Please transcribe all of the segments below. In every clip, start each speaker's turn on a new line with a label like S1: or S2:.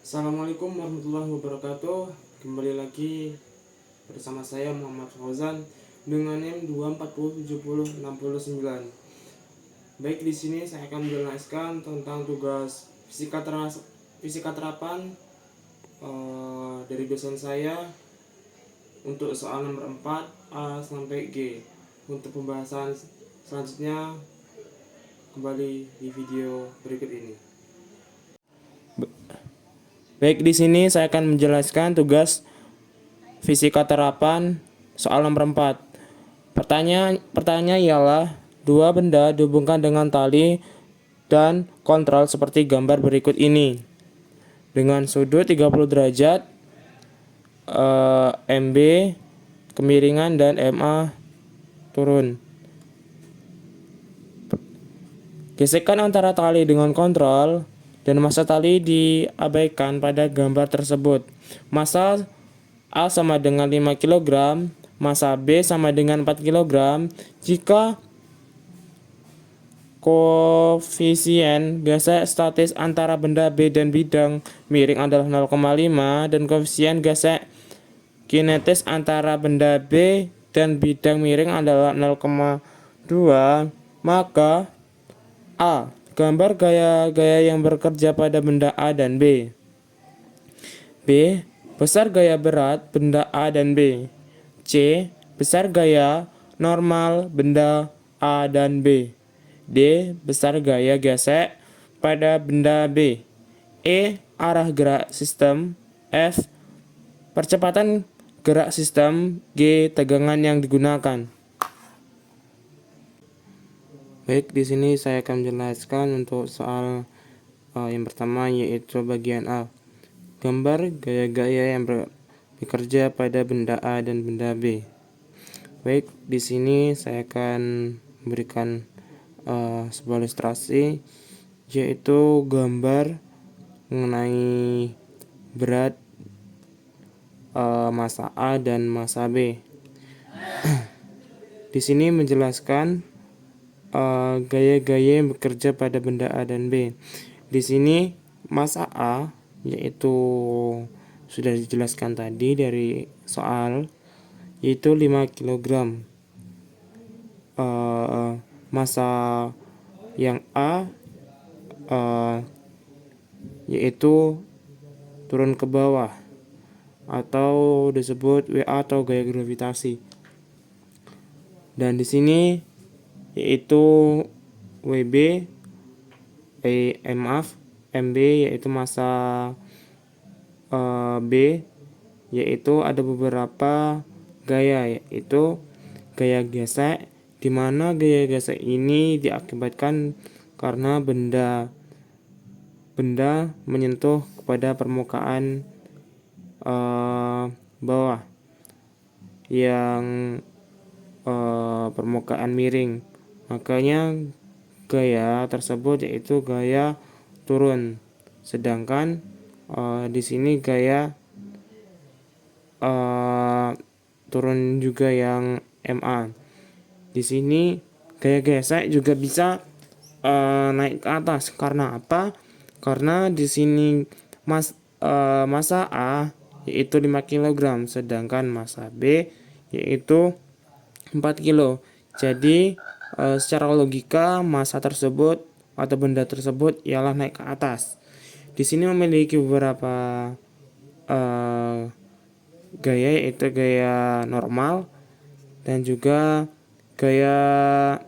S1: Assalamualaikum warahmatullahi wabarakatuh. Kembali lagi bersama saya Muhammad Fauzan dengan NIM 2407069. Baik, di sini saya akan menjelaskan tentang tugas fisika terapan dari dosen saya untuk soal nomor 4 A sampai G. Untuk pembahasan selanjutnya kembali di video berikut ini. Baik, di sini saya akan menjelaskan tugas fisika terapan soal nomor 4. Pertanyaan ialah dua benda dihubungkan dengan tali dan kontrol seperti gambar berikut ini. Dengan sudut 30 derajat, MB kemiringan dan MA turun. Gesekan antara tali dengan kontrol dan massa tali diabaikan pada gambar tersebut. Massa A sama dengan 5 kg, massa B sama dengan 4 kg. Jika koefisien gesek statis antara benda B dan bidang miring adalah 0,5 dan koefisien gesek kinetis antara benda B dan bidang miring adalah 0,2, maka A. Gambar gaya-gaya yang bekerja pada benda A dan B. B. Besar gaya berat benda A dan B. C. Besar gaya normal benda A dan B. D. Besar gaya gesek pada benda B. E. Arah gerak sistem. F. Percepatan gerak sistem. G. Tegangan yang digunakan. Baik, di sini saya akan menjelaskan untuk soal yang pertama, yaitu bagian A. Gambar gaya-gaya yang bekerja pada benda A dan benda B. Baik, di sini saya akan memberikan sebuah ilustrasi, yaitu gambar mengenai berat massa A dan massa B. Di sini menjelaskan gaya-gaya yang bekerja pada benda A dan B. Di sini massa A, yaitu sudah dijelaskan tadi dari soal, yaitu 5 kg. Massa yang A yaitu turun ke bawah atau disebut WA atau gaya gravitasi. Dan di sini yaitu WB, MB yaitu massa B, yaitu ada beberapa gaya, yaitu gaya gesek, di mana gaya gesek ini diakibatkan karena benda menyentuh kepada permukaan bawah yang permukaan miring. Makanya gaya tersebut yaitu gaya turun. Sedangkan di sini gaya turun juga yang MA. Di sini gaya gesek juga bisa naik ke atas. Karena apa? Karena di sini massa A yaitu 5 kg, sedangkan massa B yaitu 4 kg. Jadi secara logika massa tersebut atau benda tersebut ialah naik ke atas. Di sini memiliki beberapa gaya, yaitu gaya normal dan juga gaya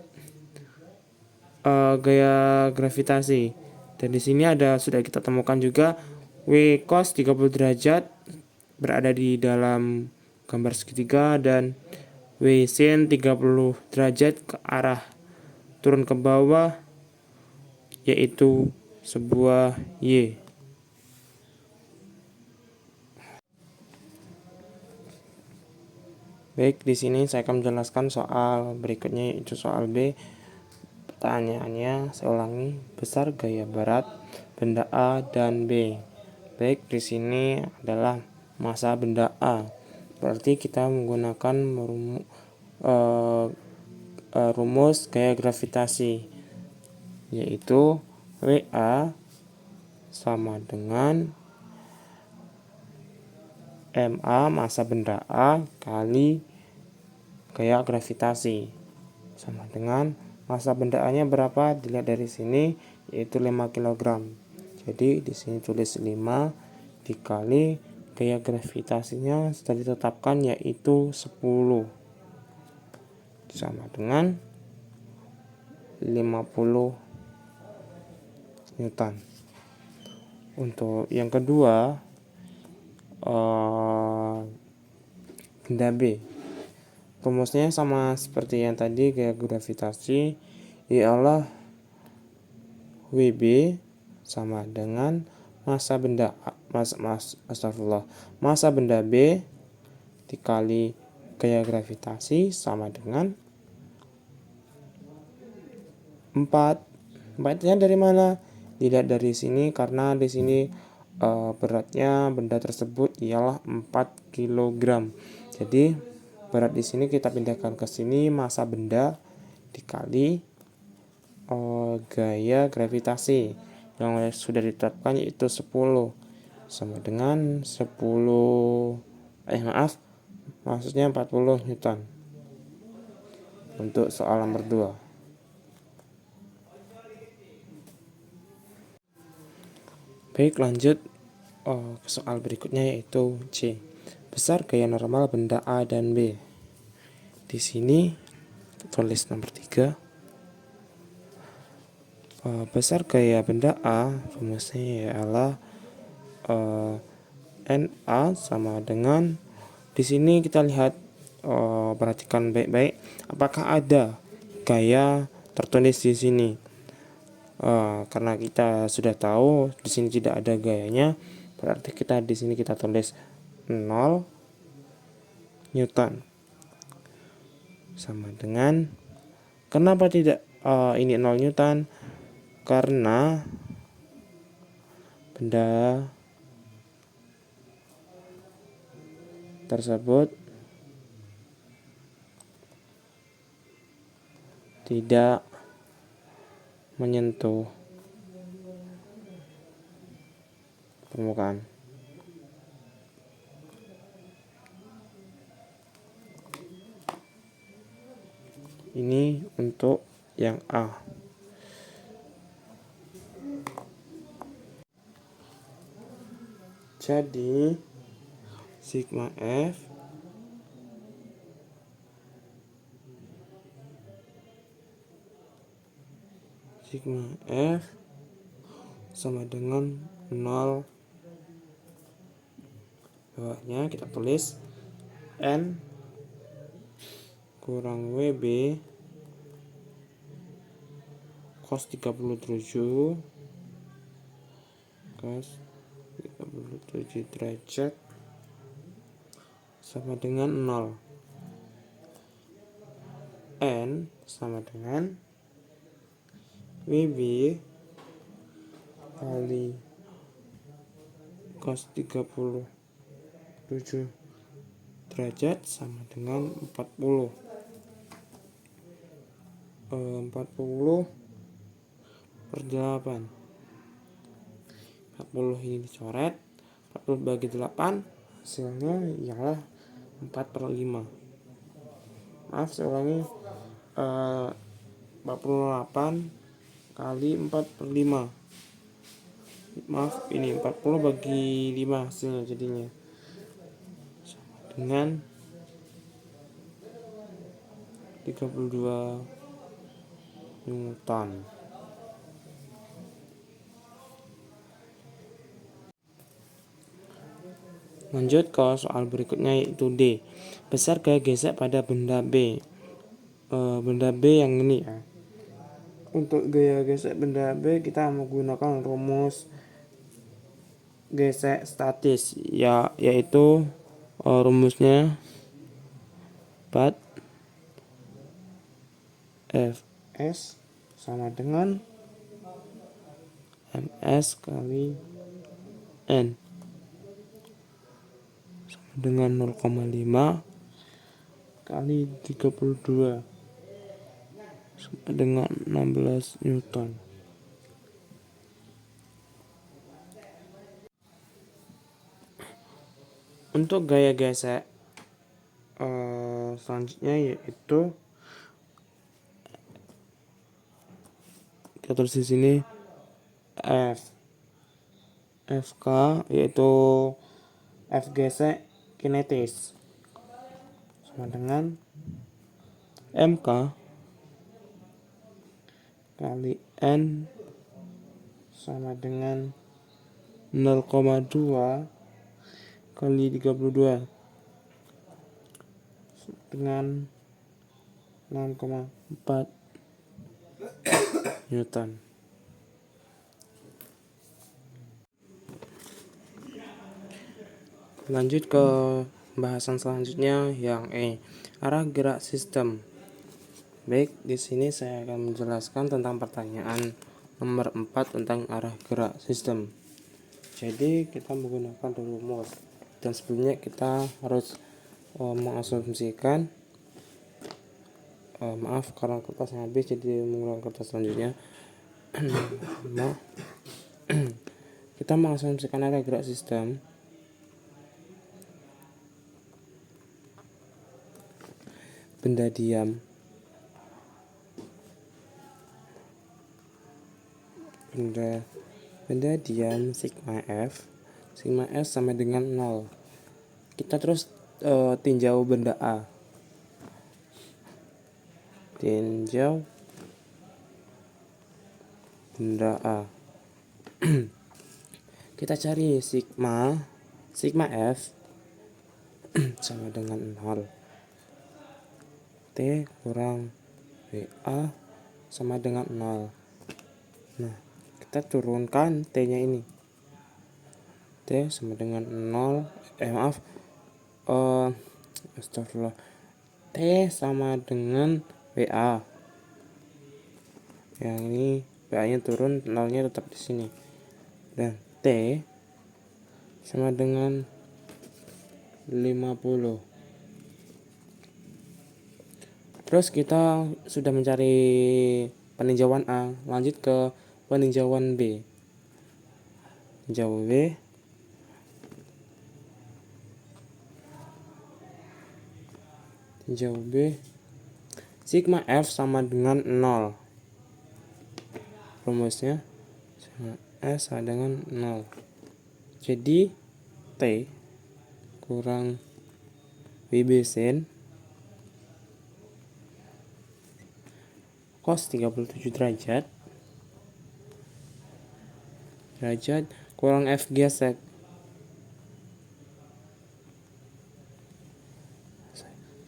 S1: gravitasi. Dan di sini sudah kita temukan juga W cos 30 derajat berada di dalam gambar segitiga, dan W sin 30 derajat ke arah turun ke bawah yaitu sebuah Y. Baik, di sini saya akan menjelaskan soal berikutnya, yaitu soal B. Pertanyaannya saya ulangi, besar gaya berat benda A dan B. Baik, di sini adalah massa benda A. Berarti kita menggunakan rumus gaya gravitasi, yaitu WA sama dengan MA massa benda A kali gaya gravitasi sama dengan massa benda A-nya berapa? Dilihat dari sini yaitu 5 kg. Jadi di sini tulis 5 dikali gaya gravitasinya sudah ditetapkan yaitu 10 sama dengan 50 Newton. Untuk yang kedua, benda B. Rumusnya sama seperti yang tadi, gaya gravitasi ialah WB sama dengan massa benda massa benda B dikali gaya gravitasi sama dengan 4. 4-nya dari mana? Dilihat dari sini, karena di sini beratnya benda tersebut ialah 4 kg. Jadi berat di sini kita pindahkan ke sini, massa benda dikali gaya gravitasi yang sudah ditetapkan yaitu 10 sama dengan 40 Newton. Untuk soal nomor 2. Baik, lanjut ke soal berikutnya yaitu C. Besar gaya normal benda A dan B. Di sini tulis nomor 3. Besar gaya benda A rumusnya ialah NA sama dengan, di sini kita lihat, perhatikan baik-baik apakah ada gaya tertulis di sini. Karena kita sudah tahu di sini tidak ada gayanya, berarti kita di sini kita tulis 0 Newton sama dengan, kenapa tidak ini 0 Newton? Karena benda tersebut tidak menyentuh permukaan. Ini untuk yang A. Jadi sigma F sama dengan 0. Bawahnya kita tulis N kurang WB cos 37 derajat sama dengan 0. N sama dengan WB kali cos 37 derajat sama dengan 40 per 8. 40 ini dicoret, 40 bagi 8 hasilnya ialah 4/5. Maaf, saya ulangi, 48 kali 4/5. Maaf, ini 40 bagi 5 hasilnya jadinya sama dengan 32 Newton. Lanjut ke soal berikutnya yaitu D. Besar gaya gesek pada benda B. Benda B yang ini ya. Untuk gaya gesek benda B kita menggunakan rumus gesek statis yaitu rumusnya Pat Fs sama dengan ms kali n sama dengan 0,5 kali 32 sama dengan 16 Newton. Untuk gaya gesek selanjutnya yaitu kita tulis di sini FK, yaitu F gesek kinetis sama dengan MK kali N sama dengan 0,2 kali 32 dengan 6,4 Newton. Lanjut ke pembahasan selanjutnya yang arah gerak sistem. Baik, di sini saya akan menjelaskan tentang pertanyaan nomor 4 tentang arah gerak sistem. Jadi kita menggunakan rumus, dan sebelumnya kita harus mengasumsikan maaf karena kertasnya habis, jadi menggunakan kertas selanjutnya. Nah, kita mengasumsikan arah gerak sistem benda diam benda diam sigma F sama dengan 0. Kita terus tinjau benda A. Tinjau benda A. Kita cari sigma F sama dengan 0. T kurang WA sama dengan 0. Nah, kita turunkan T-nya ini. T sama dengan 0. Astagfirullah. T sama dengan WA. Yang ini WA-nya turun, 0-nya tetap di sini. Dan T sama dengan 50. Terus kita sudah mencari peninjauan A, lanjut ke peninjauan B. Tinjau B. Sigma F sama dengan 0. Rumusnya sigma F sama dengan 0. Jadi T kurang WB sin cos 37 derajat kurang F gesek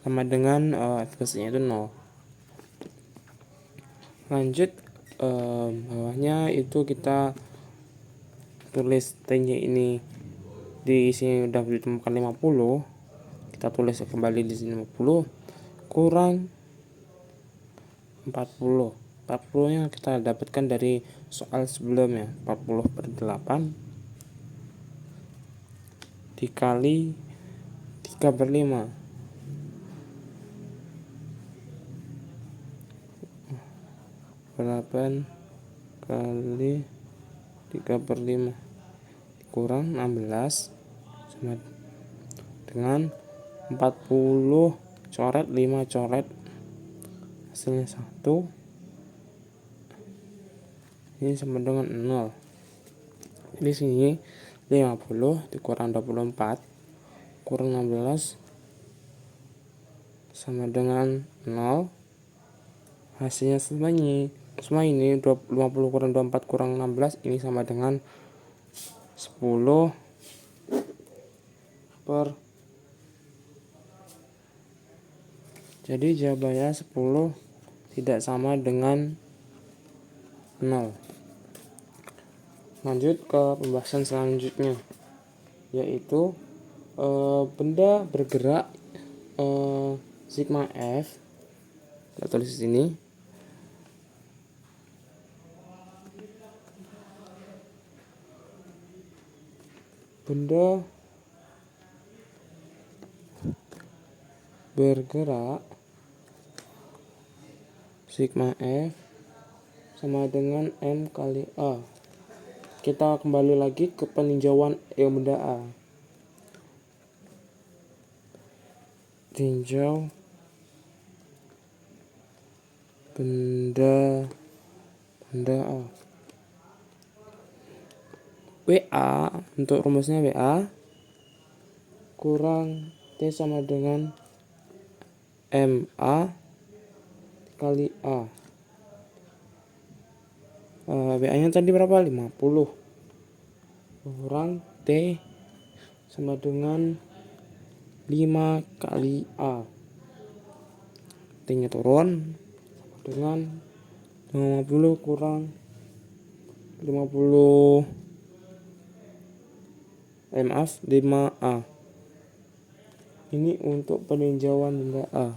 S1: sama dengan F geseknya itu 0. Lanjut bawahnya itu kita tulis T-nya ini diisi udah ditemukan 50, kita tulis kembali di sini 50 kurang 40 nya kita dapatkan dari soal sebelumnya, 40/8 dikali 3/5 8 kali 3/5 kurang 16 sama dengan 40 coret 5 coret hasilnya 1. Ini sama dengan 0. Di sini 50 dikurang 24 kurang 16 sama dengan 0. Hasilnya semua ini 50 kurang 24 kurang 16 ini sama dengan 10 per. Jadi jawabannya 10 tidak sama dengan 0. Lanjut ke pembahasan selanjutnya, yaitu benda bergerak sigma F. Kita tulis di sini. Benda bergerak sigma F sama dengan M kali A. Kita kembali lagi ke peninjauan yang benda A. tinjau benda A. WA, untuk rumusnya WA kurang T sama dengan MA kali A. WA nya tadi berapa? 50 kurang T sama dengan 5 kali A. T nya turun dengan 50 kurang 50 maaf 5A. Ini untuk peninjauan benda A.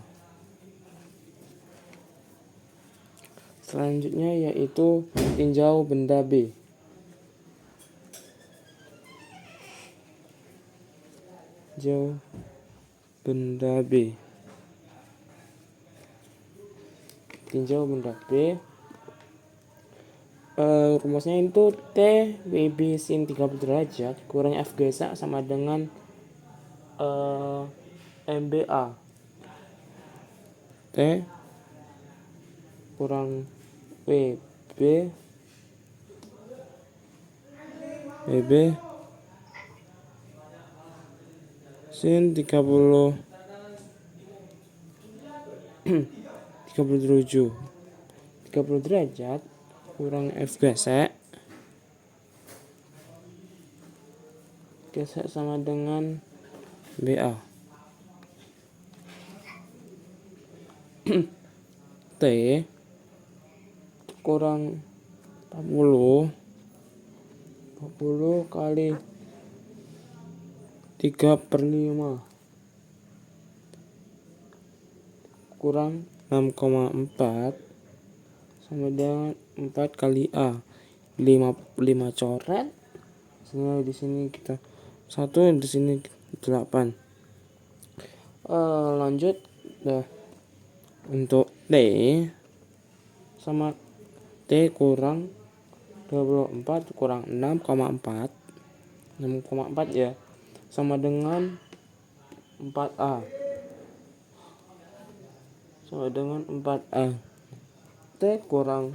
S1: Selanjutnya yaitu tinjau benda B. Tinjau benda B. Tinjau benda B. Rumusnya itu T WB sin 30 derajat kurang F gesak sama dengan MBA. T kurang WB sin 30 derajat kurang F gesek sama dengan BA. T kurang 40 kali 3/5 kurang 6,4 sama dengan 4 kali A. 5 coret. Sehingga di sini kita 1, di sini 8. Lanjut untuk T sama T kurang 24 kurang 6,4 ya sama dengan 4A. Sama dengan 4A. T kurang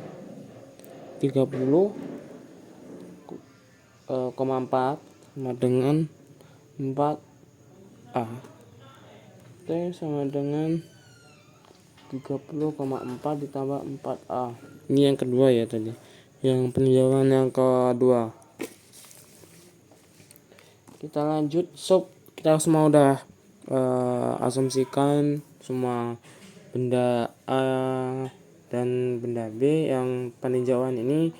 S1: 30,4 sama dengan 4A. T sama dengan 30,4 ditambah 4A. Ini yang kedua ya tadi. Yang peninjauan yang kedua. Kita lanjut kita semua udah asumsikan semua benda A dan benda B yang peninjauan ini.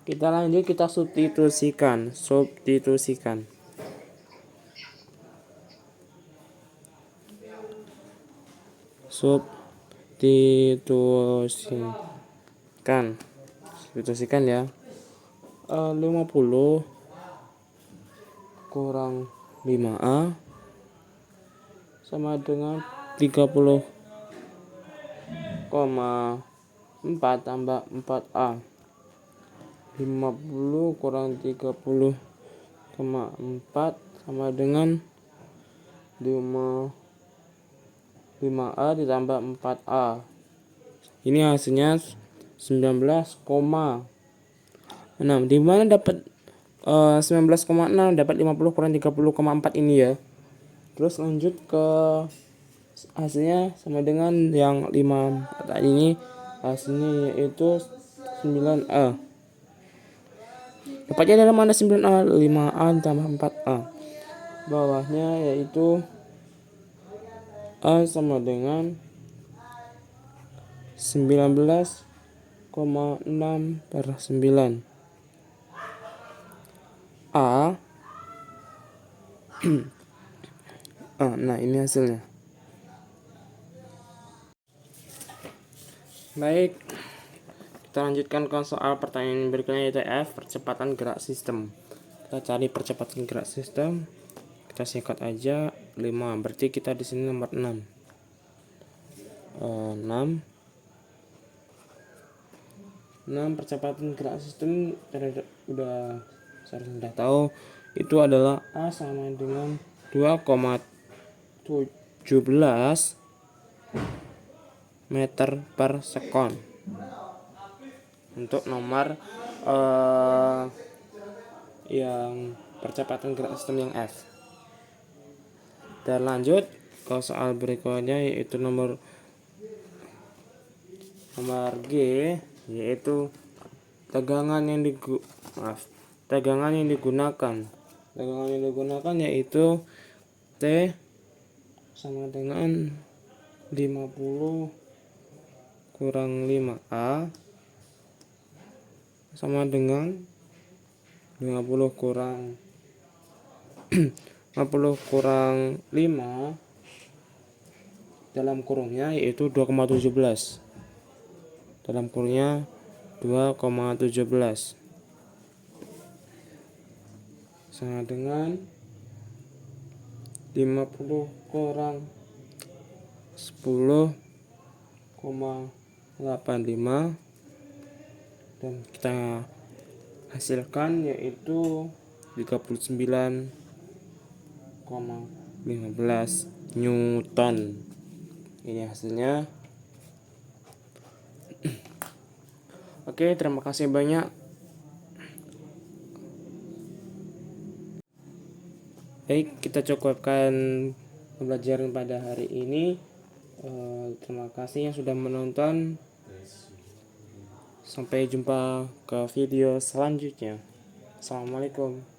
S1: Kita lanjut, kita substitusikan. Substitusikan ya. 50 kurang 5A sama dengan 30,4 tambah 4A. 50 kurang 30,4 sama dengan 5A ditambah 4A. Ini hasilnya 19,6. Di mana dapat 19,6? Dapat 50 kurang 30,4 ini ya. Terus lanjut ke hasilnya sama dengan yang 5 tadi ini. Hasilnya yaitu 9A. Dapatnya dalam mana 9A? 5A tambah 4A. Bawahnya yaitu A sama dengan 19,6/9. A. Nah ini hasilnya. Baik, kita lanjutkan ke soal pertanyaan berikutnya yaitu F, percepatan gerak sistem. Kita cari percepatan gerak sistem. Kita singkat aja 5. Berarti kita di sini nomor 6. 6 percepatan gerak sistem udah tahu itu adalah A sama dengan 2,7 meter per sekon untuk nomor yang percepatan gerak sistem yang F. Dan lanjut ke soal berikutnya, yaitu nomor G, yaitu tegangan yang digunakan. Tegangan yang digunakan yaitu T sama dengan 50 kurang 5A sama dengan 50 kurang 5 dalam kurungnya yaitu 2,17. Dalam kurungnya 2,17 sama dengan 50 kurang 10,85, dan kita hasilkan yaitu 39,15 Newton. Ini hasilnya. Oke, terima kasih banyak. Baik, kita cukupkan pembelajaran pada hari ini. Terima kasih yang sudah menonton. Sampai jumpa ke video selanjutnya. Assalamualaikum.